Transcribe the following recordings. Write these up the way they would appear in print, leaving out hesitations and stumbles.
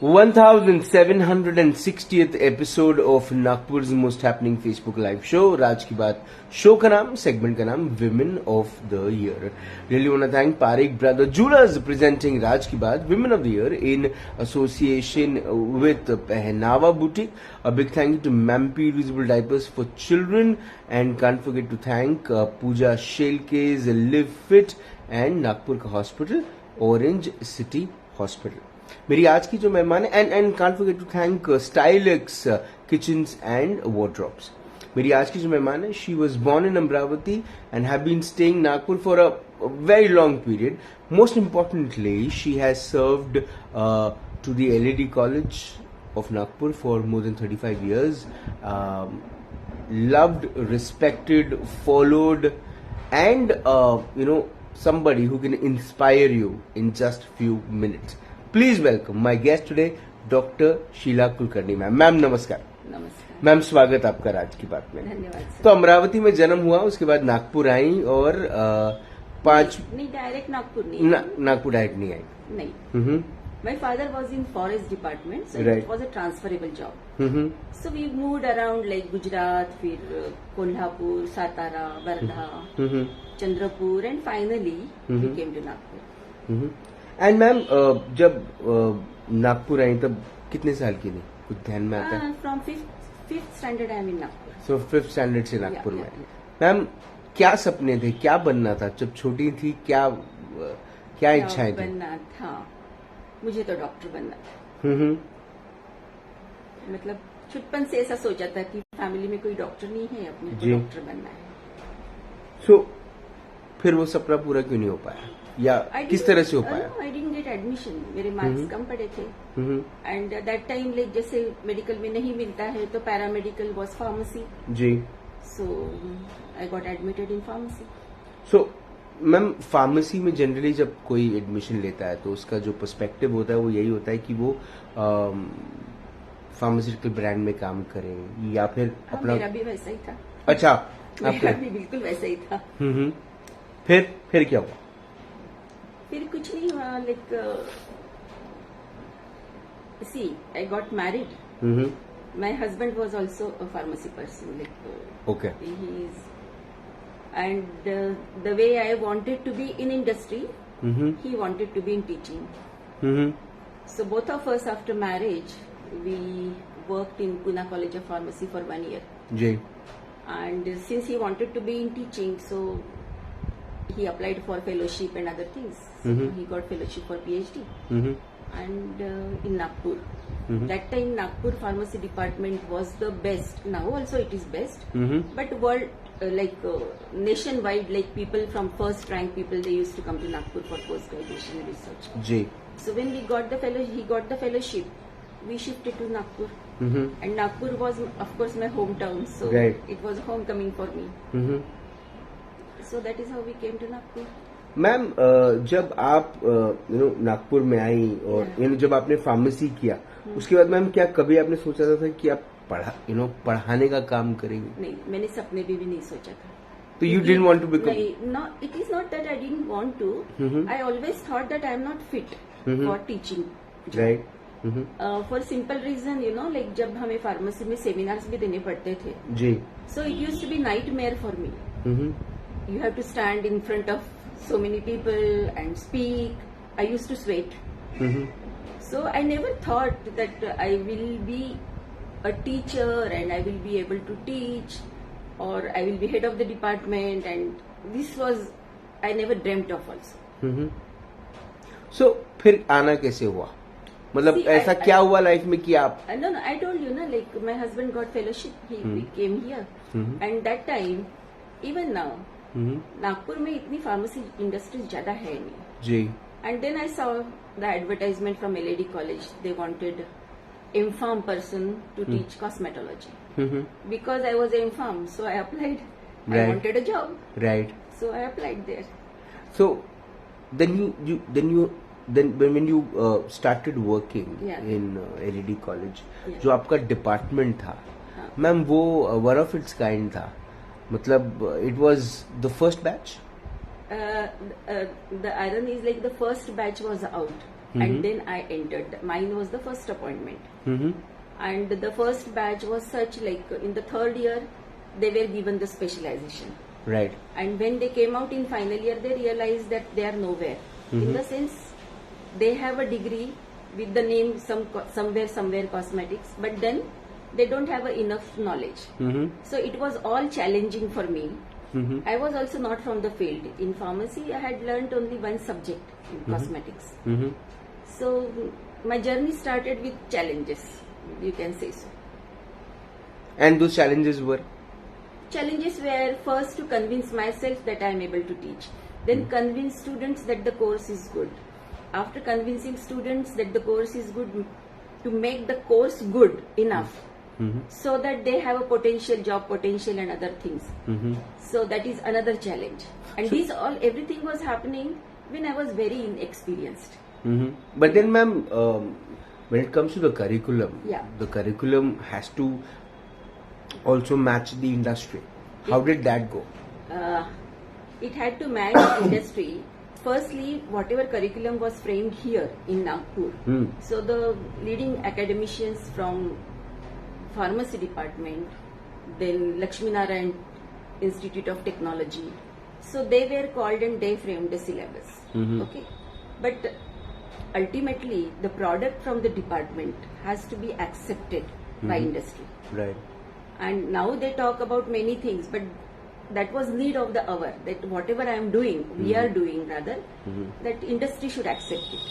1760th episode of Nagpur's most happening Facebook live show. राज की बात show का नाम, सेगमेंट का नाम Women of the Year. Really want to thank Parik Brother Jewelers presenting Raj की बात Women of the Year in association with Pehnava Boutique. A big thank you to Mampi Reusable Diapers for Children, and can't forget to thank Pooja Shelkes, Live Fit and Nagpur का Hospital, Orange City Hospital. मेरी आज की जो मेहमान है and can't forget to thank Stylix kitchens and wardrobes. मेरी आज की जो मेहमान है, she was born in Amravati and have been staying Nagpur for a very long period. Most importantly she has served to the LED college of Nagpur for more than 35 years. Loved, respected, followed, and somebody who can inspire you in just few minutes. Please welcome my guest today, Dr. Sheela Kulkarni ma'am. Ma'am नमस्कार. नमस्कार ma'am स्वागत आपका राज की बात में. धन्यवाद sir. तो अमरावती में जन्म हुआ, उसके बाद नागपुर आई और नहीं डायरेक्ट नागपुर नहीं. नागपुर डायरेक्ट नहीं आई. नहीं. My father was in forest department, so Right. it was a transferable job. So we moved around like Gujarat, फिर Kolhapur, Satara, Wardha, Chandrapur, and finally we came to Nagpur. And ma'am जब नागपुर आई तब कितने साल की थी, कुछ ध्यान में आता है? From fifth standard I am in Nagpur. So 5th standard से नागपुर में. yeah. मैम क्या सपने थे, क्या बनना था जब छोटी थी, क्या इच्छाएं थी? बनना था, मुझे तो डॉक्टर बनना था. मतलब छुटपन से ऐसा सोचा था कि फैमिली में कोई डॉक्टर नहीं है, अपने को डॉक्टर बनना है. सो फिर वो सपना पूरा क्यों नहीं हो पाया, या किस तरह से हो पाया? आई डिडंट गेट एडमिशन, मेरे मार्क्स कम पड़े थे. एंड दैट टाइम लाइक जैसे मेडिकल में नहीं मिलता है तो पैरामेडिकल वाज फार्मेसी. जी. So I got admitted in pharmacy. So ma'am pharmacy में जनरली जब कोई एडमिशन लेता है तो उसका जो पर्सपेक्टिव होता है वो यही होता है कि वो फार्मास्यूटिकल ब्रांड में काम करें या फिर अपना. मेरा भी वैसा ही था. अच्छा, मेरा भी बिल्कुल वैसा ही था. फिर क्या हुआ? फिर कुछ नहीं हुआ. Like see I got married. My husband was also a pharmacy person. Like okay. He is and the way I wanted to be in industry, he wanted to be in teaching. So both of us after marriage, we worked in Pune College of Pharmacy for 1 year. जी. And since he wanted to be in teaching, so he applied for fellowship and other things. So he got fellowship for PhD. And in Nagpur. That time Nagpur pharmacy department was the best. Now also it is best. But world nationwide, like people from first rank people, they used to come to Nagpur for post graduation research. जी. So when we got the he got the fellowship, we shifted to Nagpur. And Nagpur was of course my hometown, so Right. it was homecoming for me. So that is how we came to Nagpur. Ma'am जब आप नागपुर में आई और जब आपने pharmacy किया, उसके बाद ma'am क्या कभी आपने सोचा था कि आप पढ़ाने का काम करेंगे? नहीं, मैंने सपने भी नहीं सोचा था. तो you didn't want to become? No, it is not that I didn't want to. I always thought that I am not fit for teaching. Right. For simple reason, like जब हमें फार्मेसी में सेमिनार्स भी देने पड़ते थे. जी. So it used to be nightmare for me. You have to stand in front of so many people and speak. I used to sweat. So I never thought that I will be a teacher and I will be able to teach, or I will be head of the department, and this was I never dreamt of also. So फिर आना कैसे हुआ, मतलब ऐसा क्या हुआ life में कि आप? No, I told you na, like my husband got fellowship, he came here, and that time, even now, Nagpur में इतनी फार्मेसी इंडस्ट्रीज ज्यादा है नहीं. जी. And then I saw the advertisement from LAD College. They wanted MPharm person to teach cosmetology. Because I was MPharm, so I applied. Right. I wanted a job. Right. So I applied there. So then when you started working in LAD College, जो आपका department था ma'am, वो one of its kind था, मतलब it was the first batch? The iron is like the first batch was out. and then I entered. Mine was the first appointment. Mm-hmm. And the first batch was such, like in the third year, they were given the specialization. Right. And when they came out in final year, they realized that they are nowhere. In the sense, they have a degree with the name somewhere cosmetics, but then they don't have enough knowledge. Mm-hmm. So it was all challenging for me. Mm-hmm. I was also not from the field. In pharmacy, I had learnt only one subject in cosmetics. Mm-hmm. So my journey started with challenges, you can say so. And those challenges were? Challenges were first to convince myself that I am able to teach. Then convince students that the course is good. After convincing students that the course is good, to make the course good enough Mm-hmm. so that they have a potential, job potential and other things. Mm-hmm. So that is another challenge. And everything was happening when I was very inexperienced. Mm-hmm. But then, ma'am, when it comes to the curriculum, Yeah. the curriculum has to also match the industry. How did that go? It had to match industry. Firstly, whatever curriculum was framed here in Nagpur. Hmm. So the leading academicians from pharmacy department, then Lakshmi Narayan Institute of Technology. So they were called and they framed the syllabus. Mhm. Okay. But ultimately, the product from the department has to be accepted by industry. Right. And now they talk about many things, but that was need of the hour, that whatever I am doing, we are doing rather, that industry should accept it.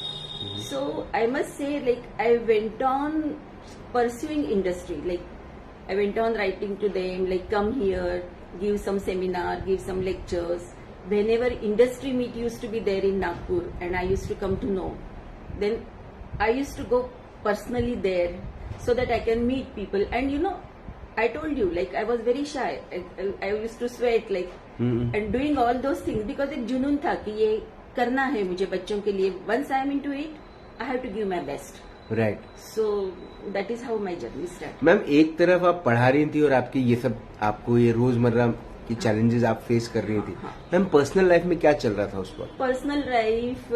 So I must say, like, I went on pursuing industry, like I went on writing to them, like, come here, give some seminar, give some lectures. Whenever industry meet used to be there in Nagpur and I used to come to know, then I used to go personally there so that I can meet people. And you know, I told you, like, I was very shy. I used to sweat, like, and doing all those things because एक जुनून था कि ये करना है मुझे बच्चों के लिए. Once I am into it, I have to give my best. Right. So that is how my journey started. Ma'am, एक तरफ आप पढ़ा रही थी और आपके ये सब आपको ये रोजमर्रा की चैलेंजेस आप फेस कर रही थी. मैम, पर्सनल लाइफ में क्या चल रहा था उस वक्त? Personal life,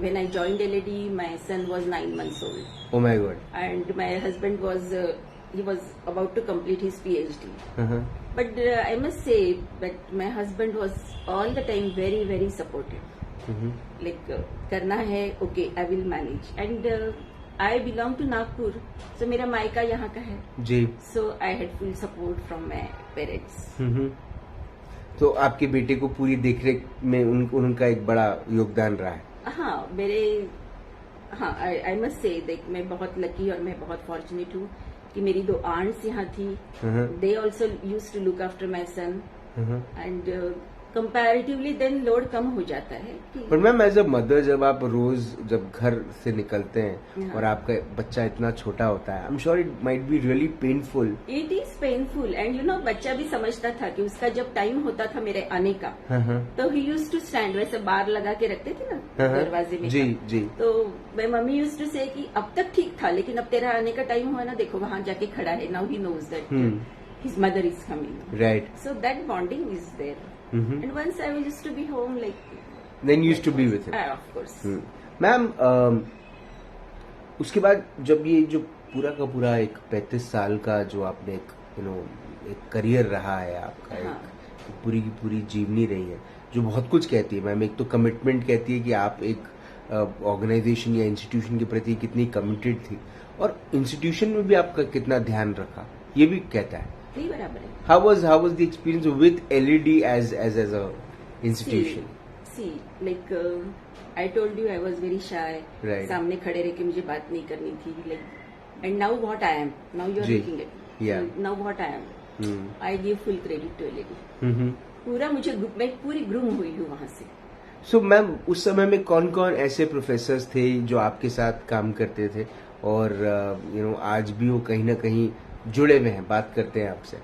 when I joined LAD, my son was 9 months old. Oh my God. And my husband was, he was about to complete his PhD. Uh-huh. But I must say that my husband was all the time very, very supportive. Like, करना है, okay, I will manage. And I belong to Nagpur, so मेरा मायका यहाँ का है. जी. So I had full support from my parents. तो आपके बेटे को पूरी देखरेख में उनका एक बड़ा योगदान रहा है. हाँ, I must say that मैं बहुत लकी और मैं बहुत फॉर्चुनेट हूँ कि मेरी 2 आंट्स यहाँ थी. They also used to look after my son. And comparatively then load कम हो जाता है. पर मैम, एज अ मदर, जब आप रोज जब घर से निकलते हैं और आपका बच्चा इतना छोटा होता है, आई am sure it might be really painful. It is painful. And you know, बच्चा भी समझता था कि उसका जब टाइम होता था मेरे आने का, तो ही यूज्ड टू स्टैंड, वैसे बार लगा के रखते थे ना दरवाजे में. जी जी. तो मैं मम्मी यूज्ड टू से कि अब तक ठीक था, लेकिन अब तेरा आने का टाइम हुआ ना, देखो वहां जाके खड़ा है. Now he knows that his mother is coming. Right. So that bonding is there. And once I used to be home, like, then you used to be with him. Of course. Ma'am, उसके बाद जब ये जो पूरा का पूरा एक 35 साल का जो आपने एक करियर रहा है आपका, एक पूरी की पूरी जीवनी रही है जो बहुत कुछ कहती है. मैम, एक तो कमिटमेंट कहती है कि आप एक ऑर्गेनाइजेशन या इंस्टीट्यूशन के प्रति कितनी कमिटेड थी, और इंस्टीट्यूशन में भी आपका कितना ध्यान रखा, ये भी कहता है. बराबर है. How was the experience with LED as a institution? See, like, I told you I was very shy. Right. सामने खड़े रह के मुझे बात नहीं करनी थी. Like, and now what I am. Now you are looking at me. Yeah. Now what I am. I give full credit to LED. पूरा मैं पूरी ग्रूम हुई हूँ वहाँ से. So मैम, उस समय में कौन कौन ऐसे प्रोफेसर्स थे जो आपके साथ काम करते थे और आज भी वो कहीं ना कहीं जुड़े हुए हैं, बात करते हैं आपसे?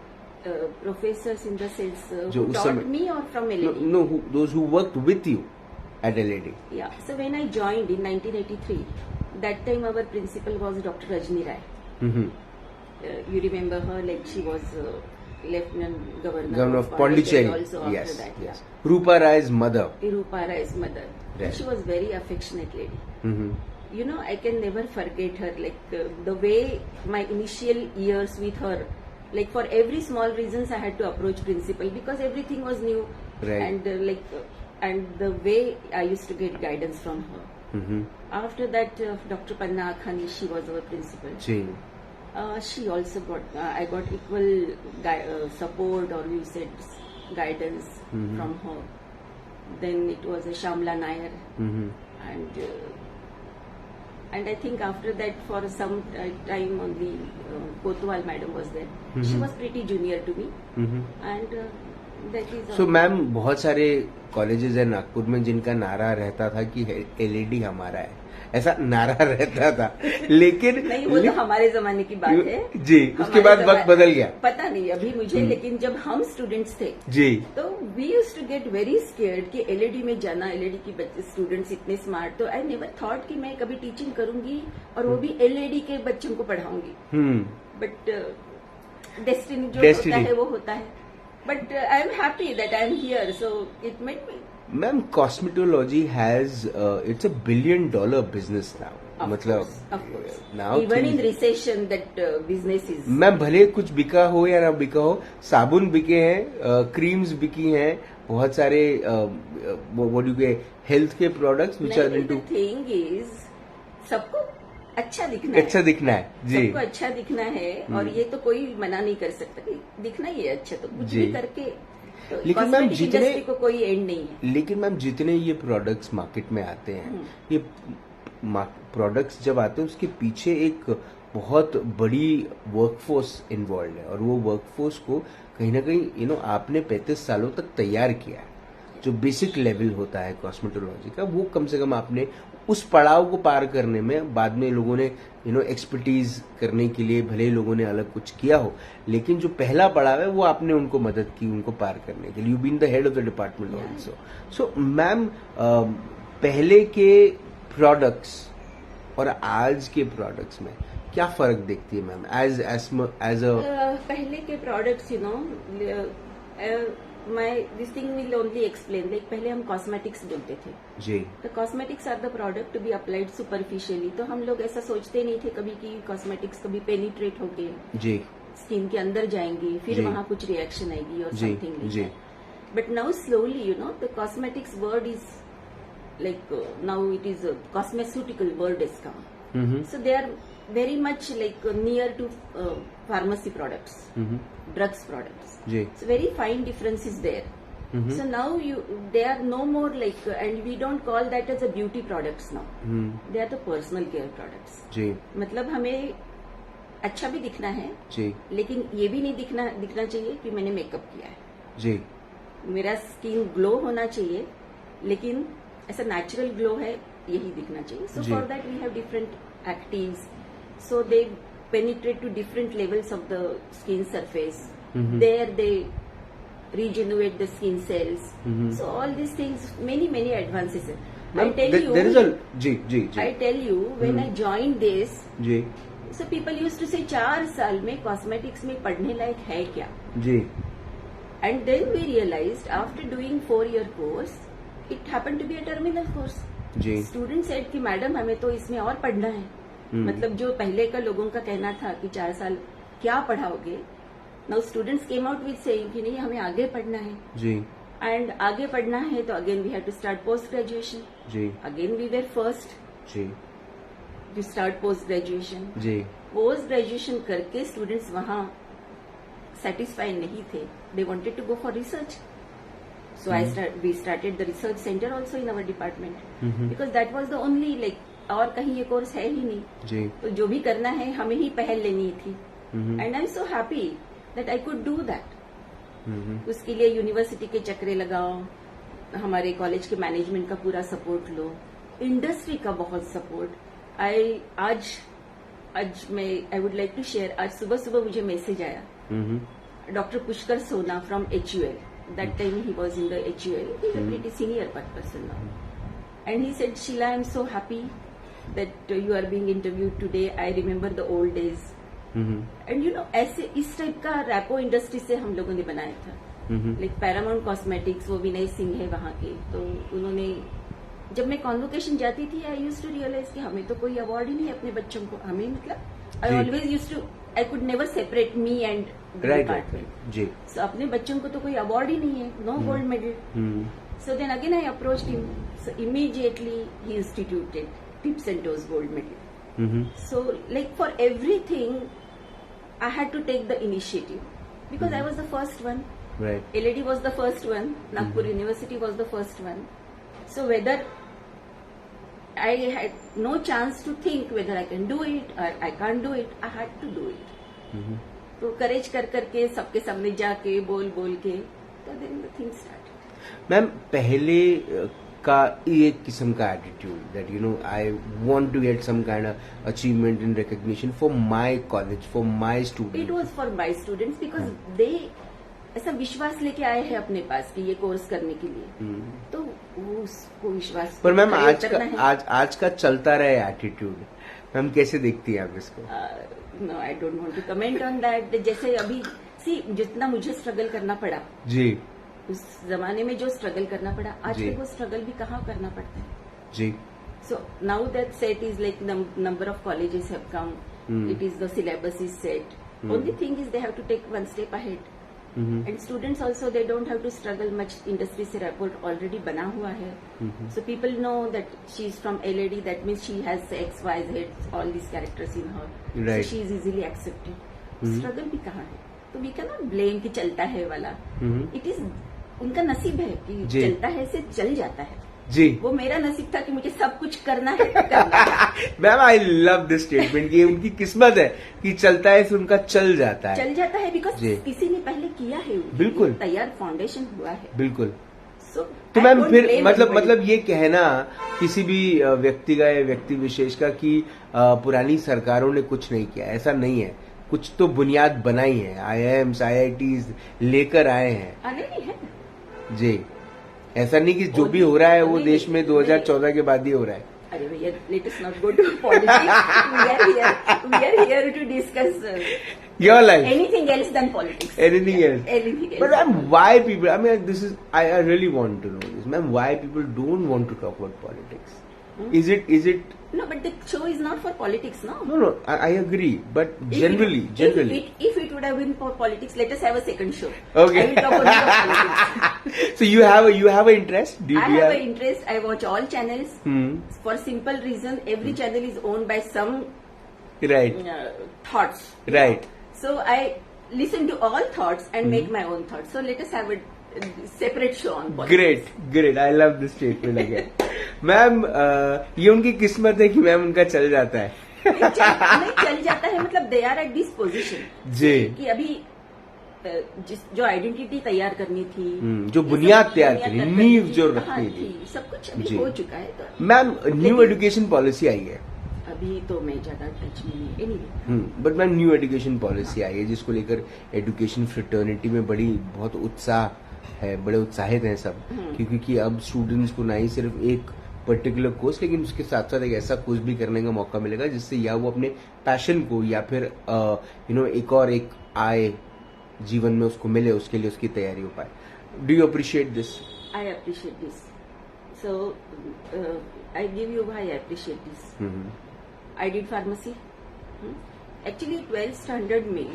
Professors in the sense जो who उस taught समय, me or from LED? No, those who worked with you at LED. Yeah. So when I joined in 1983, that time our principal was Dr. Rajni Rai. You remember her? Like, she was Lieutenant Governor, Governor of Pondicherry. also after Yes, that. yes. Rupa Rai's mother. Rupa Rai's mother. Right. She was very affectionate lady. Mm-hmm. You know, I can never forget her. Like the way my initial years with her, like for every small reasons I had to approach principal because everything was new. Right. And and the way I used to get guidance from her. Mm-hmm. After that, Dr. Panna Akhani, she was our principal. जी. She also got, I got equal support or we said guidance Mhm. from her. Then it was a Shamla Nair Mm-hmm. and I think after that for some time only Kotwal madam was there. She Mhm. was pretty junior to me Mm-hmm. and that is so ma'am बहुत सारे colleges है नागपुर में जिनका नारा रहता था कि LED हमारा है, ऐसा नारा रहता था, लेकिन नहीं वो तो हमारे जमाने की बात है जी, उसके बाद हमारे वक्त बदल गया। पता नहीं अभी मुझे, लेकिन जब हम स्टूडेंट्स थे जी। तो we use to get very scared कि एलईडी में जाना, एलईडी की बच्चे स्टूडेंट्स इतने स्मार्ट, तो आई नेवर थॉट कि मैं कभी टीचिंग करूंगी और वो भी एलईडी के बच्चों को पढ़ाऊंगी। बट डेस्टिनी जो होता है वो होता है। But I am happy that I am here, so it made me. Ma'am cosmetology has its $1 billion business now, मतलब now even in recession that business is. Ma'am भले कुछ बिका हो या ना बिका हो, साबुन बिके हैं, क्रीम्स बिकी हैं, बहुत सारे हेल्थ के products which are into. Thing is सबको अच्छा दिखना है, अच्छा दिखना है जी, सबको अच्छा दिखना है और ये तो कोई मना नहीं कर सकता कि दिखना ही है अच्छा, तो कुछ जी। भी करके तो लेकिन मैम cosmetic जितने industry को कोई एंड नहीं है। लेकिन मैम जितने ये प्रोडक्ट्स मार्केट में आते हैं, ये प्रोडक्ट्स जब आते हैं उसके पीछे एक बहुत बड़ी वर्कफोर्स इन्वॉल्व है और वो वर्कफोर्स को कहीं ना कहीं आपने 35 सालों तक तैयार किया है। जो बेसिक लेवल होता है कॉस्मेटोलॉजी का, वो कम से कम आपने उस पड़ाव को पार करने में, बाद में लोगों ने एक्सपर्टीज करने के लिए भले लोगों ने अलग कुछ किया हो, लेकिन जो पहला पड़ाव है वो आपने उनको मदद की उनको पार करने के लिए। You been the head of the department also. So ma'am पहले के प्रोडक्ट्स और आज के प्रोडक्ट्स में क्या फर्क देखती है मैम एज अ पहले के प्रोडक्ट्स मैं this thing will only explain, like पहले हम कॉस्मेटिक्स बोलते थे। जी। तो cosmetics are the product to be applied superficially, तो हम लोग ऐसा सोचते नहीं थे कभी कि कॉस्मेटिक्स कभी पेनिट्रेट होके जी स्किन के अंदर जाएंगी, फिर जी। वहां कुछ रिएक्शन आएगी और जी, समथिंग। जी। But now slowly the cosmetics word is like now it is cosmeceutical word is come, so they are very much like near to pharmacy products, drugs products. जी। So very fine difference is there. So now they are no more like, and we don't call that as a beauty products now. They are the personal care products. जी। मतलब हमें अच्छा भी दिखना है जी। लेकिन ये भी नहीं दिखना चाहिए कि मैंने मेकअप किया है। जी। मेरा स्किन ग्लो होना चाहिए लेकिन ऐसा नेचुरल ग्लो है यही दिखना चाहिए। So for that we have different actives. So they penetrate to different levels of the skin surface. There they regenerate the skin cells. So all these things, many advances. I tell you, there is a ji. I tell you when I joined this, ji. so people used to say 4 साल में cosmetics में पढ़ने लायक है क्या? जी। And then we realized after doing 4-year course, it happened to be a terminal course. जी। Students said कि madam हमें तो इसमें और पढ़ना है। मतलब जो पहले का लोगों का कहना था कि 4 साल क्या पढ़ाओगे, now students came out with saying कि नहीं हमें आगे पढ़ना है। जी। एंड आगे पढ़ना है तो again we have to start post graduation. जी। अगेन वी वेर फर्स्ट जी। To start post graduation. जी। पोस्ट ग्रेजुएशन करके स्टूडेंट्स वहां सेटिस्फाइड नहीं थे, they wanted to go for research. So we started the research center also in our department because that was the only like, और कहीं ये course है ही नहीं जी। तो जो भी करना है हमें ही पहल लेनी थी। And I am so happy that I could do that. उसके लिए यूनिवर्सिटी के चक्रे लगाओ, हमारे कॉलेज के मैनेजमेंट का पूरा सपोर्ट लो, इंडस्ट्री का बहुत सपोर्ट। आज मैं वुड लाइक टू शेयर, आज सुबह मुझे मैसेज आया डॉक्टर पुष्कर सोना from HUL. That time he was in the HUL. He's a pretty senior person now. And he said, Sheila, I'm so happy that you are being interviewed today. I remember the old days and you know ऐसे इस type का rapport industry से हम लोगों ने बनाया था. Like Paramount cosmetics, वो विनय सिंह है वहाँ के, तो उन्होंने, जब मैं कॉन्वोकेशन जाती थी, आई यूज टू रियलाइज कि हमें तो कोई अवार्ड ही नहीं है अपने बच्चों को. हमें मतलब I always use to, I could never separate me and department. जी. सो अपने बच्चों को तो कोई अवार्ड ही नहीं है, no gold medal. So then again I approached him. So immediately he instituted Tips and Toes Gold Medal. So like for everything, I had to take the initiative because I was the first one. Right. LAD was the first one. Nagpur University was the first one. So whether I had no chance to think whether I can do it or I can't do it, I had to do it. तो करेज कर करके सबके सामने जाके बोल के, तो then the thing started. Ma'am पहले का एक किस्म का attitude that you know I want to get some kind of achievement in recognition for my college, for my student. It was for my students because they ऐसा विश्वास लेके आए हैं अपने पास कि ये कोर्स करने के लिए, तो वो उसको विश्वास. पर मैम आज का चलता रहे एटीट्यूड, मैम कैसे देखती हैं आप इसको? No, I don't want to comment on that. जैसे अभी जितना मुझे स्ट्रगल करना पड़ा जी, उस जमाने में जो स्ट्रगल करना पड़ा, आज के वो स्ट्रगल भी कहाँ करना पड़ता है जी. So now that set is like number of colleges have come, it is the syllabus is set. Only thing is they have to take one step ahead. And students also they don't have to struggle much. Industry से rapport already बना हुआ है, so people know that she is from LAD, that means she has XYZ all these characters in her, so she is easily accepted. Struggle भी कहाँ है, तो we can not blame कि चलता है वाला. इट इज उनका नसीब है कि चलता है से चल जाता है जी. वो मेरा नसीब था कि मुझे सब कुछ करना है. Ma'am I love this statement कि उनकी किस्मत है कि चलता है फिर उनका चल जाता है बिकॉज किसी ने पहले किया है. बिल्कुल तैयार फाउंडेशन हुआ है. बिल्कुल. तो मैम फिर मतलब ये कहना किसी भी व्यक्ति का या व्यक्ति विशेष का कि पुरानी सरकारों ने कुछ नहीं किया, ऐसा नहीं है. कुछ तो बुनियाद बनाई है, IIMs IITs लेकर आए हैं. नहीं है जी. ऐसा नहीं कि जो भी हो रहा है वो देश में 2014 के बाद ही हो रहा है. अरे भैया, let us not go to politics. We are here to discuss your life, anything else than politics, anything else. But ma'am, why people, I mean, this is, I really want to know this, ma'am, why people don't want to talk about politics? Is it no, but the show is not for politics, no. No, I agree, but generally. If it would have been for politics, let us have a second show. Okay. I will talk only about politics. So you have an interest? I have an interest. I watch all channels. For simple reason, every channel is owned by some thoughts. Right. So I listen to all thoughts and make my own thoughts. So let us have a separate show on politics. Great. I love this statement again. Ma'am ये उनकी किस्मत है कि ma'am उनका चल जाता है. नहीं चल जाता है, मतलब they are at this position जी कि अभी जो आइडेंटिटी तैयार करनी थी, जो बुनियाद तैयार करनी, नींव जो रखनी थी, सब कुछ अभी हो चुका है. तो मैम न्यू एजुकेशन पॉलिसी आई है. अभी तो मैं ज्यादा टच में नहीं. Anyway but ma'am new education policy आई है जिसको लेकर एजुकेशन फ्रेटर्निटी में बहुत उत्साह है, बड़े उत्साहित हैं सब, क्योंकि अब स्टूडेंट्स को ना ही सिर्फ एक पर्टिकुलर कोर्स, लेकिन उसके साथ साथ एक ऐसा कोर्स भी करने का मौका मिलेगा जिससे या वो अपने पैशन को या फिर एक आय जीवन में उसको मिले, उसके लिए उसकी तैयारी हो पाए. Do you appreciate this? I appreciate this. So I give you why I appreciate this. I did pharmacy. Actually 12th standard में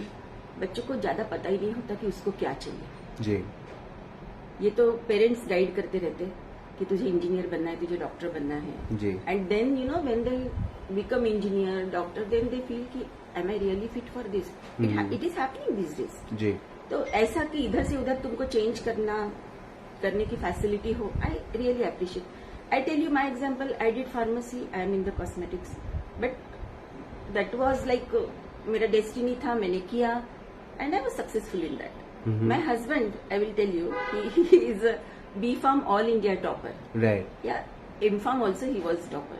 बच्चों को ज्यादा पता ही नहीं होता कि उसको क्या चाहिए जी. ये तो पेरेंट्स गाइड करते रहते कि तुझे इंजीनियर बनना है, तुझे डॉक्टर बनना है जी. And then you know when they become engineer, doctor, then they feel कि am I really fit for this. It is happening this days जी. तो ऐसा कि इधर से उधर तुमको चेंज करने की फैसिलिटी हो, I really appreciate. I tell you my example. I did pharmacy, I am in the cosmetics, but that was like मेरा डेस्टिनी था, मैंने किया and I was successful in that. My husband, I will tell you, he is a B.Pharm All India topper. Right. Yeah, M.Pharm also he was topper.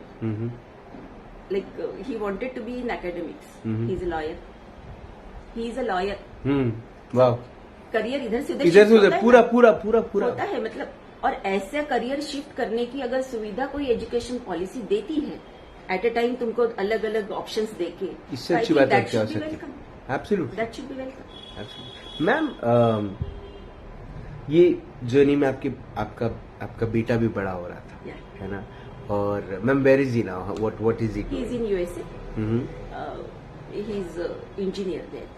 Like he wanted to be in academics. He's a lawyer. He is a lawyer. Wow. Career इधर से उधर पूरा होता है, मतलब. और ऐसा career shift करने की अगर सुविधा कोई एजुकेशन पॉलिसी देती है, एट अ टाइम तुमको अलग अलग ऑप्शंस देके, इससे अच्छी बात है क्या हो सकती है? Absolutely. That should be welcome. Absolutely. Ma'am ये जर्नी में आपका बेटा भी बड़ा हो रहा था, Yeah. है ना? और ma'am where is he now? What is he He is in USA. He's engineer there.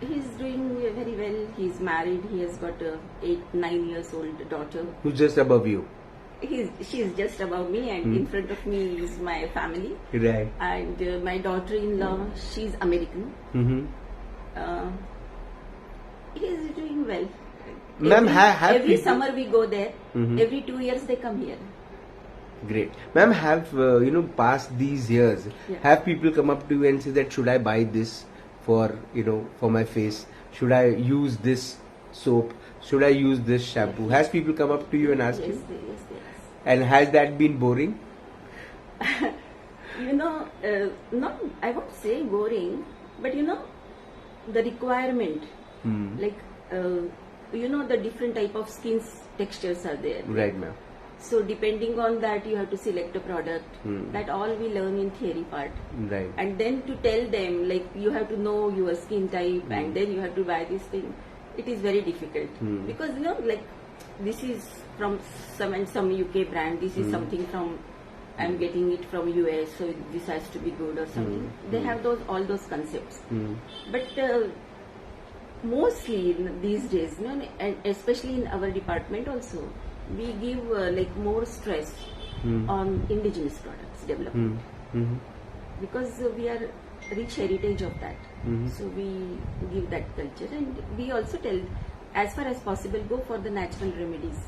He's doing very well. He's married. He has got a 8-9 years old daughter. Who's just above you? She's just above me, and in front of me is my family. Right. And my daughter-in-law, she's American. He's doing well. Ma'am, have every people- summer we go there. Every 2 years they come here. Great. Ma'am, have past these years, Yeah. have people come up to you and say that should I buy this for my face? Should I use this soap? Should I use this shampoo? Has people come up to you and ask Yes, you? yes, yes. And has that been boring? Not, I won't say boring, but the requirement, like, the different type of skins textures are there. Right, ma'am. So depending on that, you have to select a product. That all we learn in theory part. Right. And then to tell them, like, you have to know your skin type, and then you have to buy this thing. It is very difficult because like, this is from some UK brand. This is something from, I'm getting it from US, so this has to be good or something. They have all those concepts. But mostly these days, and especially in our department also, we give like more stress on indigenous products development because we are rich heritage of that. So we give that culture, and we also tell, as far as possible, go for the natural remedies.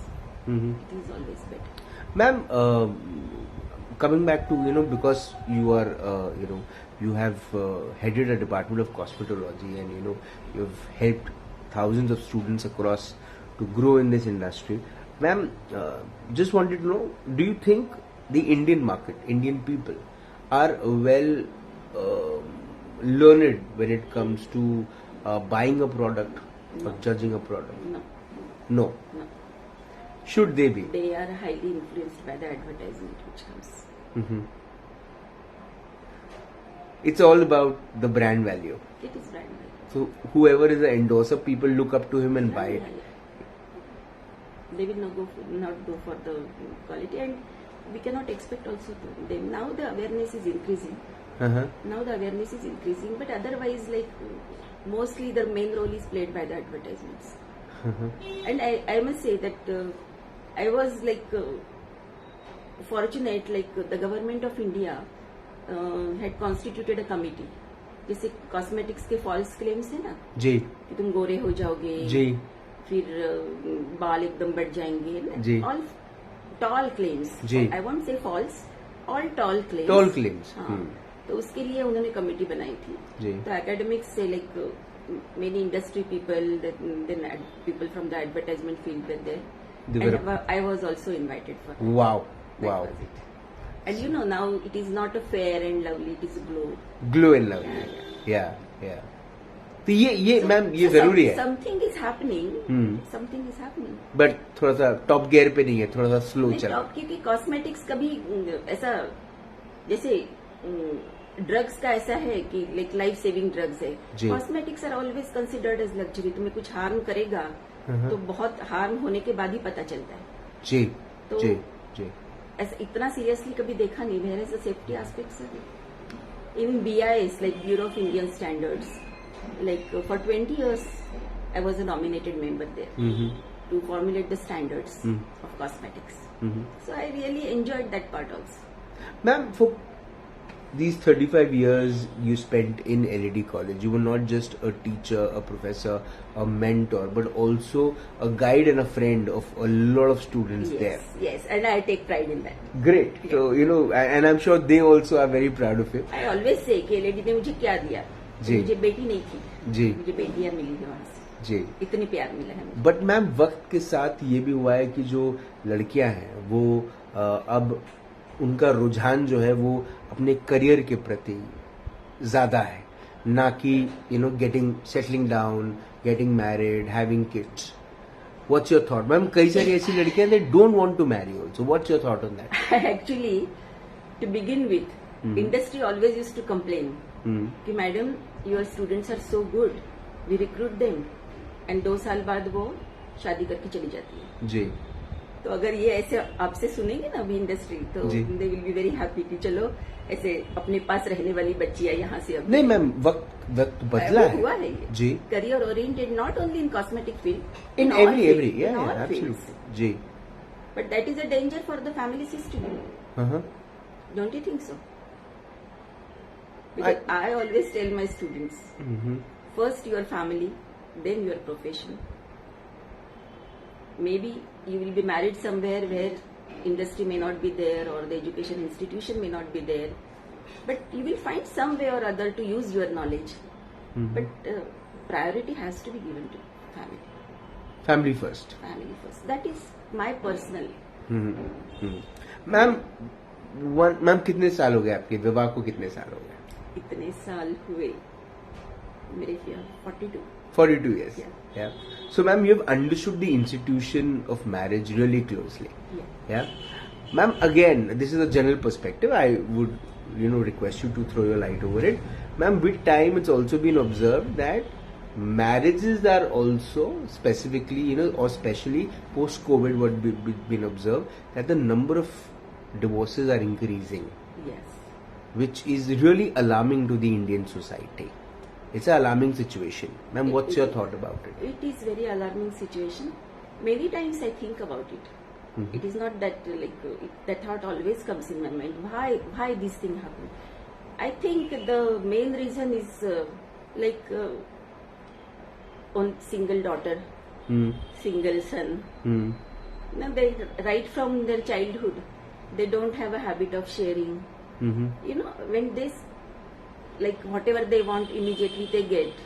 It is always better. Ma'am, coming back to because you are you have headed a department of cosmetology, and you've helped thousands of students across to grow in this industry. Ma'am, just wanted to know, do you think the Indian market, Indian people are well learned when it comes to buying a product or judging a product? No, No. no. Should they be? They are highly influenced by the advertisement which comes. It's all about the brand value. It is brand value. So whoever is the endorser, people look up to him and buy it. They will not go for the quality, and we cannot expect also to them. Now the awareness is increasing. Now the awareness is increasing, but otherwise, like, mostly the main role is played by the advertisements. And I must say that I was like fortunate, like the government of India had constituted a committee. जैसे cosmetics के false claims है ना जी, कि तुम गोरे हो जाओगे जी, फिर बाल एकदम बढ़ जाएंगे, जी, ऑल टॉल क्लेम्स, जी, I won't say false, all tall claims, tall claims, तो उसके लिए उन्होंने कमेटी बनाई थी. जी. तो एकेडमिक्स से like many industry people, then people from the advertisement field were there, and I was also invited for. Wow, wow. And now it is not a fair and lovely, it is a glow. Glow and lovely. Yeah, yeah. तो ये ma'am ये जरूरी है. Something is happening. Something is happening. But थोड़ा सा top gear पे नहीं है, थोड़ा सा स्लो नहीं, चल रहा टॉप, क्योंकि कॉस्मेटिक्स कभी ऐसा, जैसे ड्रग्स का ऐसा है कि लाइक लाइफ सेविंग ड्रग्स है. Cosmetics are always considered as luxury. तुम्हें कुछ हार्म करेगा तो बहुत हार्म होने के बाद ही पता चलता है. जी, तो जी, जी. ऐसा इतना सीरियसली कभी देखा नहीं. Where is the safety aspects of it. In BIS, like Bureau of Indian Standards, like for 20 years I was a nominated member there to formulate the standards of cosmetics. So I really enjoyed that part also. Ma'am, for these 35 years you spent in LED College, you were not just a teacher, a professor, a mentor, but also a guide and a friend of a lot of students there. Yes, and I take pride in that. Great. So, and I'm sure they also are very proud of it. I always say कि LED ने मुझे क्या दिया. जी. मुझे बेटी नहीं थी. जी. मुझे बेटियां मिली है वहाँ से. जी. इतनी प्यार मिला है मुझे. बट मैम वक्त के साथ ये भी हुआ है कि जो लड़कियां हैं वो अब उनका रुझान जो है वो अपने करियर के प्रति ज्यादा है, ना कि getting settling down, getting married, having kids. What's your thought ma'am? कई सारी ऐसी लड़कियां they don't want to marry also. What's your thought on that? Actually, to begin with, industry always use to complain कि madam your students are so good, we recruit them, and 2 साल बाद वो शादी करके चली जाती है। जी तो अगर ये ऐसे आपसे सुनेंगे ना अभी इंडस्ट्री, तो जी। They will be very happy कि चलो ऐसे अपने पास रहने वाली बच्चियां यहाँ से अब नहीं मैम, वक्त बदला वो है हुआ है ये। जी। Career oriented, not only in cosmetic field, in every absolutely जी। But that is a danger for the family system, Uh-huh. Don't you think so? Because I always tell my students, first your family, then your profession. Maybe you will be married somewhere where industry may not be there or the education institution may not be there, but you will find some way or other to use your knowledge. But priority has to be given to family. Family first. Family first. That is my personal. Ma'am कितने साल हो गए आपके विवाह को? कितने साल हो गए? इतने साल हुए मेरे ख्याल 42. 42 years. Yeah. Yeah. So, ma'am, you have understood the institution of marriage really closely. Yeah. Yeah. Ma'am, again, this is a general perspective. I would, request you to throw your light over it. Ma'am, with time, it's also been observed that marriages are also specifically, or especially post-COVID, what been observed, that the number of divorces are increasing, Yes. which is really alarming to the Indian society. It's an alarming situation. Ma'am, what's your thought about it? It is very alarming situation. Many times I think about it. It is not that that thought always comes in my mind. Why this thing happened? I think the main reason is on single daughter, single son. Now they right from their childhood, they don't have a habit of sharing. When they whatever they want immediately they get,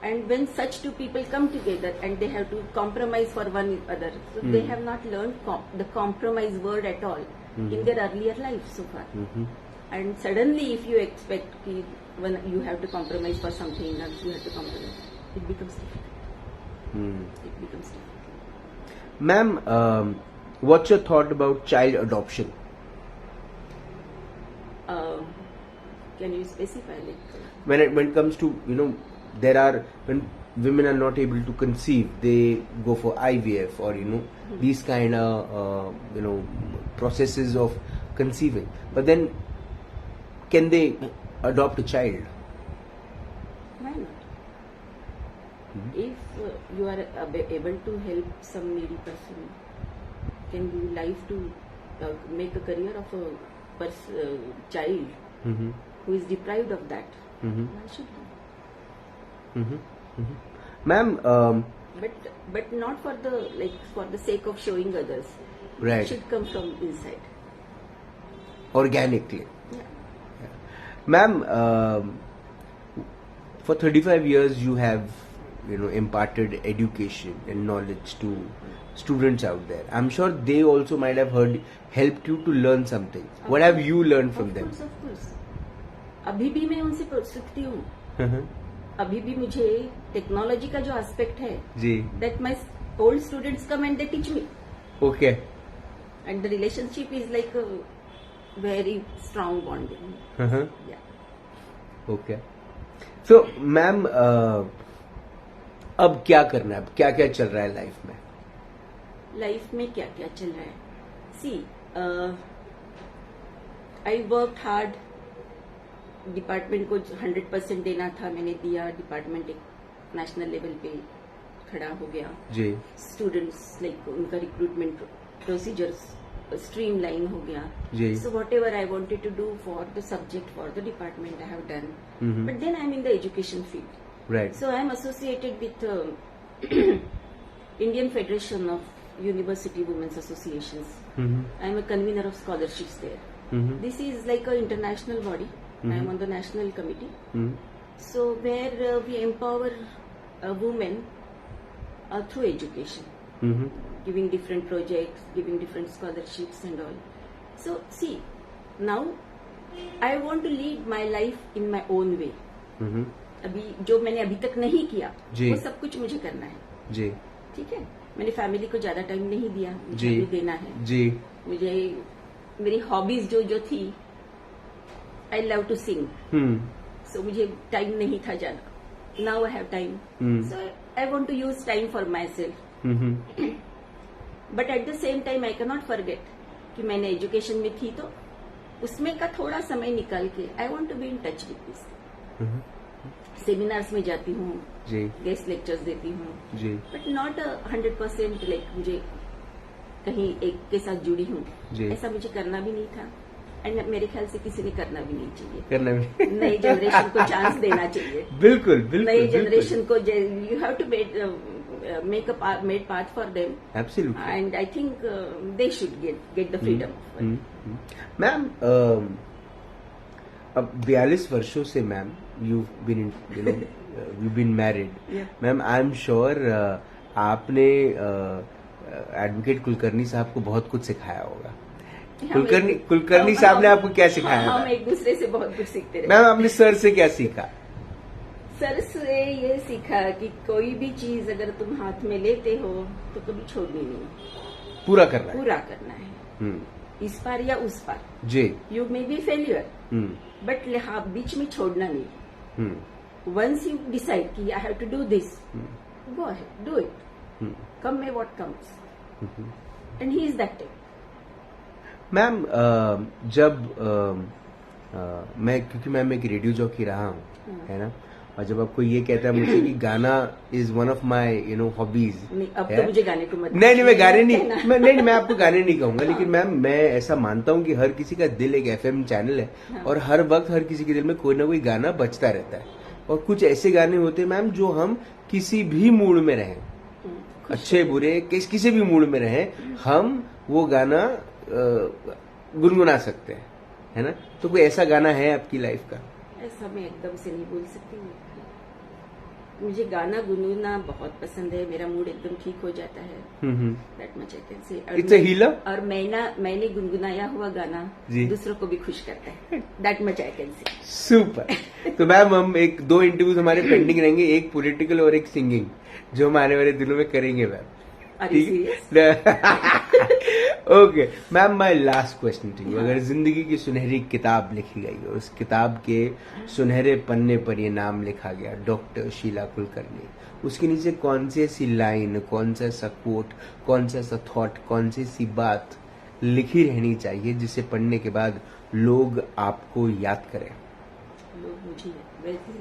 and when such two people come together and they have to compromise for one another, so they have not learned the compromise word at all in their earlier life so far. And suddenly if you expect when you have to compromise for something else, you have to compromise, it becomes difficult. It becomes difficult. Ma'am, what's your thought about child adoption? Can you specify When it comes to, when women are not able to conceive, they go for IVF or, these kind of, processes of conceiving. But then, can they adopt a child? Why not? If you are able to help some needy person, can give life to make a career of a child who is deprived of that, why should he? Ma'am, but not for the sake of showing others. Right. It should come from inside. Organically. Yeah. Ma'am, for 35 years you have, imparted education and knowledge to students out there. I'm sure they also might have helped you to learn something. What have you learned from them? Of course. अभी भी मैं उनसे सीखती हूँ. अभी भी मुझे technology का जो एस्पेक्ट है, जी, that my old students come and they teach me. Okay. And the relationship is like a very strong bonding. Yeah. Okay. So, ma'am, अब क्या करना है? अब क्या क्या चल रहा है लाइफ में? लाइफ में क्या क्या चल रहा है? See, I worked hard. Department को 100% देना था, मैंने दिया. डिपार्टमेंट एक नेशनल लेवल पे खड़ा हो गया. जी. स्टूडेंट्स उनका रिक्रूटमेंट प्रोसीजर्स streamline हो गया. जी. So whatever I wanted to do for the subject, for the department, I have done. But then I'm in the education field. Right. So I'm associated with Indian Federation of University Women's Associations. I'm a convener of scholarships there. This is like an international body. I'm on the national committee. So where we empower women through education. Giving different projects, giving different scholarships and all. So see, now I want to lead my life in my own way. अभी जो मैंने अभी तक नहीं किया, वो सब कुछ मुझे करना है. जी. ठीक है. मैंने फैमिली को ज्यादा टाइम नहीं दिया, मुझे देना है. जी. मुझे मेरी हॉबीज जो थी, आई लव टू सिंग, हम्म सो मुझे टाइम नहीं था जाना. Now I have time, so I want to use time for myself. Hmm but at the same time I can not forget कि मैंने एजुकेशन में थी, तो उसमें का थोड़ा समय निकाल के I want to be in touch with this. Seminars में जाती हूँ, जी गेस्ट लेक्चर्स देती हूँ, जी बट नॉट 100% लाइक मुझे कहीं एक के साथ जुड़ी हूँ. जी. ऐसा मुझे करना भी नहीं था, एंड मेरे ख्याल से किसी ने करना भी नहीं चाहिए. करना भी नई जनरेशन को चांस देना चाहिए. बिल्कुल बिल्कुल नई जनरेशन को you have to make made path for them, absolutely. And I think they should get the freedom. Ma'am अब 42 वर्षों से ma'am you been married. Yeah. Ma'am I am sure आपने एडवोकेट कुलकर्णी साहब को बहुत कुछ सिखाया होगा. कुलकर्णी साहब ने आपको क्या सिखाया? हम एक दूसरे से बहुत कुछ सीखते रहे. मैम आपने सर से क्या सीखा? सर से ये सीखा कि कोई भी चीज अगर तुम हाथ में लेते हो तो कभी छोड़नी नहीं, पूरा करना है. पूरा करना है. हम्म, इस पार या उस पार. जी. You may be failure, hmm, but बीच में छोड़ना नहीं. हम्म, वंस यू डिसाइड कि I have to do this, go ahead, do it. Hmm, come में what comes, hmm. And he is that type. Ma'am जब क्योंकि मैं एक रेडियो जॉकी रहा हूँ, है ना, और जब आपको ये कहता है मुझे कि गाना is one of my hobbies. अब तो मुझे गाने को मत. नहीं मैं गाने नहीं मैं आपको गाने नहीं कहूंगा, लेकिन मैम मैं ऐसा मानता हूँ कि हर किसी का दिल एक FM चैनल है. हाँ. और हर वक्त हर किसी के दिल में कोई ना कोई गाना बजता रहता है. और कुछ ऐसे गाने होते हैं मैम जो हम किसी भी मूड में रहें, अच्छे बुरे किसी भी मूड में रहें, हम वो गाना गुनगुना सकते हैं, है ना. तो कोई ऐसा गाना है आपकी लाइफ का? ऐसा मैं एकदम से नहीं बोल सकती हूँ. मुझे गाना गुनगुना बहुत पसंद है. मेरा मूड एकदम ठीक हो जाता है. That much I can say. It's a healer. और मैंने गुनगुनाया हुआ गाना जी. दूसरों को भी खुश करता है. That much I can say. Super. तो मैम हम दो इंटरव्यूज हमारे पेंडिंग रहेंगे, एक पॉलिटिकल और एक सिंगिंग, जो हम आने वाले दिनों में करेंगे ma'am. Okay ma'am, my last question to you. अगर जिंदगी की सुनहरी किताब लिखी गई और उस किताब के सुनहरे पन्ने पर ये नाम लिखा गया डॉक्टर शीला कुलकर्णी, उसके नीचे कौन सी ऐसी लाइन, कौन सा ऐसा कोट, कौन सा ऐसा थॉट, कौन सी ऐसी बात लिखी रहनी चाहिए जिसे पढ़ने के बाद लोग आपको याद करें?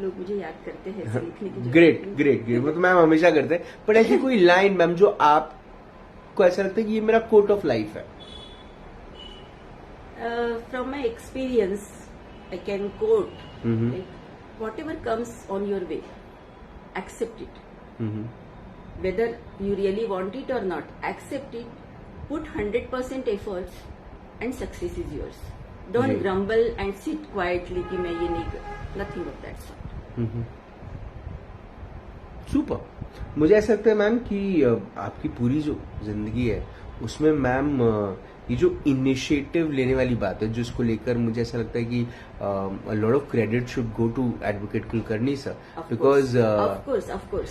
लोग मुझे याद करते हैं. ऐसे लिखने की ग्रेट ग्रेट ग्रेट. वो तो मैम हमेशा करते हैं, पर ऐसी कोई लाइन मैम जो आपको ऐसा लगता है कि ये मेरा कोट ऑफ लाइफ है? From my experience I can quote whatever comes on your way, accept it. Whether you really want it और not, accept it, put 100% efforts, and success is yours. Don't grumble and sit quietly कि मैं ये नहीं कर. Nothing of that sort. Super. मुझे ऐसा लगता है मैम कि आपकी पूरी जो जिंदगी है उसमें मैम ये जो इनिशिएटिव लेने वाली बात है, जिसको लेकर मुझे ऐसा लगता है कि lot of credit should go to advocate Kulkarni sir, because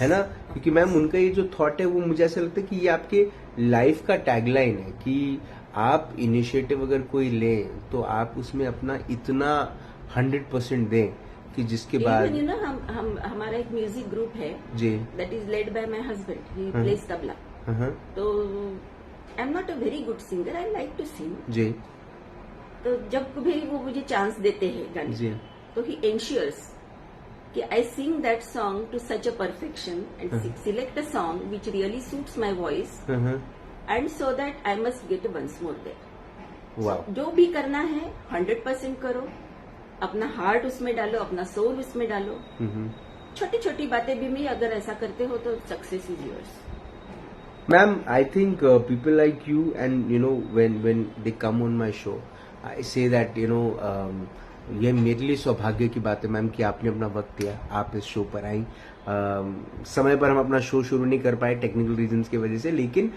है ना, क्योंकि मैम उनका ये जो थॉट है वो मुझे ऐसा लगता है कि ये आपके लाइफ का टैगलाइन है कि आप इनिशिएटिव अगर कोई ले तो आप उसमें अपना इतना 100% दें कि जिसके बाद हमारा एक म्यूजिक ग्रुप है जी, that is led by my husband. He plays tabla. तो I am not a very good singer, I like to sing जी. तो जब भी वो मुझे चांस देते हैं गाने जी, तो ही एंश्योर्स कि I sing that song to such a perfection and select a song which really suits my voice, and so that I must get once more there. वाह. जो भी करना है 100% करो, अपना हार्ट उसमें डालो, अपना सोल उसमें डालो. छोटी छोटी बातें भी अगर ऐसा करते हो तो success is yours. Ma'am I think people like you and when they come on my show, I say that ये मेरे लिए सौभाग्य की बात है मैम कि आपने अपना वक्त दिया, आप इस शो पर आई. समय पर हम अपना शो शुरू नहीं कर पाए टेक्निकल रीजंस की वजह से, लेकिन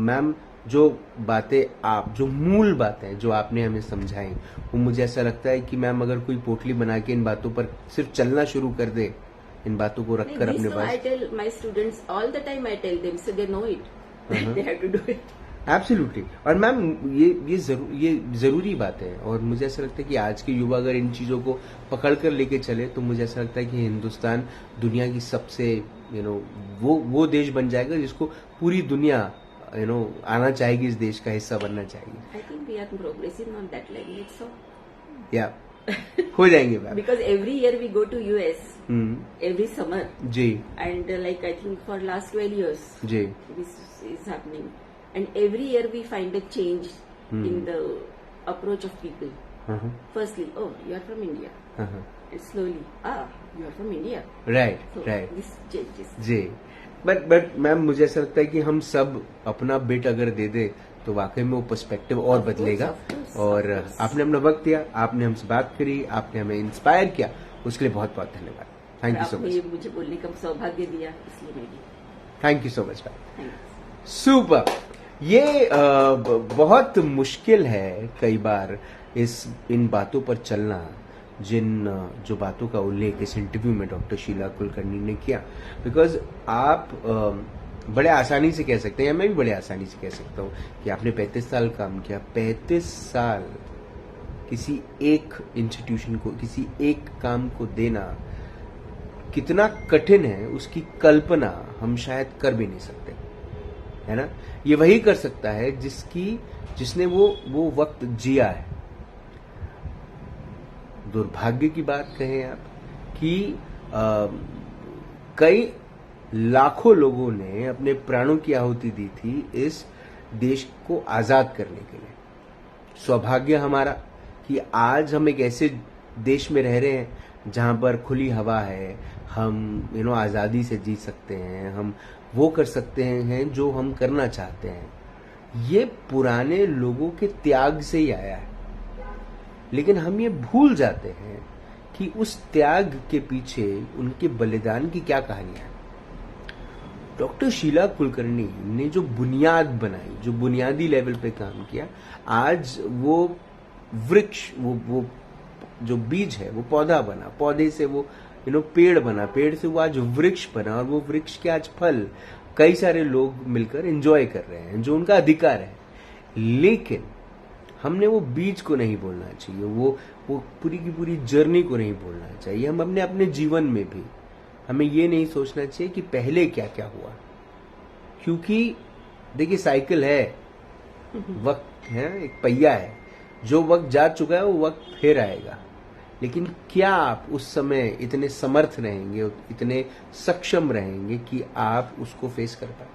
मैम जो बातें जो मूल बातें जो आपने हमें समझाई, वो मुझे ऐसा लगता है कि मैम अगर कोई पोटली बना के इन बातों पर सिर्फ चलना शुरू कर दे, इन बातों को रखकर अपने पास. I tell my students all the time, I tell them so they know it, they have to do it. Absolutely. और मैम ये जरूरी बात है, और मुझे ऐसा लगता है कि आज के युवा अगर इन चीज़ों को पकड़ कर लेके चले तो मुझे ऐसा लगता है कि हिंदुस्तान दुनिया की सबसे वो देश बन जाएगा जिसको पूरी दुनिया आना चाहेगी, इस देश का हिस्सा बनना चाहिए। I think we are progressing on that level. It's so. या हो जाएंगे ma'am. Because every year we go to US. Every summer. जी And like I think for last 12 years. जी This is happening. And every year we find a change in the approach of people. Firstly, oh, you are from India. And slowly, you are from India. Right So right this changes. जी। But ma'am मुझे ऐसा लगता है कि हम सब अपना bit अगर दे दे तो वाकई में वो पर्सपेक्टिव और Of course, बदलेगा। of course, और of course. आपने अपना वक्त दिया, आपने हमसे बात करी, आपने हमें इंस्पायर किया, उसके लिए बहुत बहुत धन्यवाद। थैंक यू सो आपने मच। ये मुझे बोलने का सौभाग्य दिया, इसलिए मैं भी thank you so much ma'am. Thank super. ये बहुत मुश्किल है कई बार इन बातों पर चलना, जो बातों का उल्लेख इस इंटरव्यू में डॉक्टर शीला कुलकर्णी ने किया। बिकॉज आप बड़े आसानी से कह सकते हैं, या मैं भी बड़े आसानी से कह सकता हूँ कि आपने 35 साल काम किया। 35 साल किसी एक इंस्टीट्यूशन को, किसी एक काम को देना कितना कठिन है, उसकी कल्पना हम शायद कर भी नहीं सकते, है ना। ये वही कर सकता है जिसने वो वक्त जिया है। दुर्भाग्य की बात कहें आप कि कई लाखों लोगों ने अपने प्राणों की आहुति दी थी इस देश को आजाद करने के लिए। सौभाग्य हमारा कि आज हम एक ऐसे देश में रह रहे हैं जहां पर खुली हवा है, हम आजादी से जी सकते हैं, हम वो कर सकते हैं जो हम करना चाहते हैं। ये पुराने लोगों के त्याग से ही आया है, लेकिन हम ये भूल जाते हैं कि उस त्याग के पीछे उनके बलिदान की क्या कहानी है। डॉक्टर शीला कुलकर्णी ने जो बुनियाद बनाई, जो बुनियादी लेवल पे काम किया, आज वो वृक्ष, वो जो बीज है वो पौधा बना, पौधे से वो पेड़ बना, पेड़ से वो आज वृक्ष बना, और वो वृक्ष के आज फल कई सारे लोग मिलकर एंजॉय कर रहे हैं, जो उनका अधिकार है। लेकिन हमने वो बीज को नहीं बोलना चाहिए, वो पूरी की पूरी जर्नी को नहीं बोलना चाहिए। हम अपने जीवन में भी हमें ये नहीं सोचना चाहिए कि पहले क्या क्या हुआ, क्योंकि देखिए साइकिल है, वक्त है, एक पहिया है, जो वक्त जा चुका है वो वक्त फिर आएगा। लेकिन क्या आप उस समय इतने समर्थ रहेंगे, इतने सक्षम रहेंगे कि आप उसको फेस कर पाए।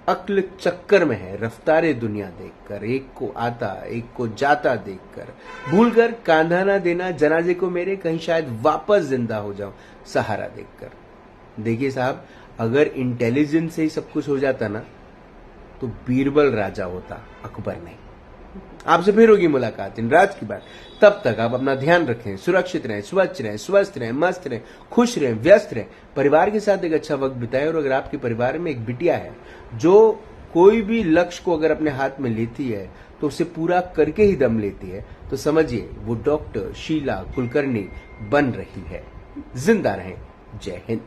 अक्ल चक्कर में है रफ्तारे दुनिया देखकर, एक को आता एक को जाता देखकर, भूलकर कांधा ना देना जनाजे को मेरे, कहीं शायद वापस जिंदा हो जाऊं सहारा देखकर। देखिए साहब, अगर इंटेलिजेंस से ही सब कुछ हो जाता ना तो बीरबल राजा होता, अकबर नहीं। आपसे फिर होगी मुलाकात इन राज की बात। तब तक आप अपना ध्यान रखें, सुरक्षित रहें, स्वच्छ रहें, स्वस्थ रहें, मस्त रहें, खुश रहें, व्यस्त रहें, परिवार के साथ एक अच्छा वक्त बिताएं। और अगर आपके परिवार में एक बिटिया है जो कोई भी लक्ष्य को अगर अपने हाथ में लेती है तो उसे पूरा करके ही दम लेती है, तो समझिए वो डॉक्टर शीला कुलकर्णी बन रही है। जिंदा रहें। जय हिंद।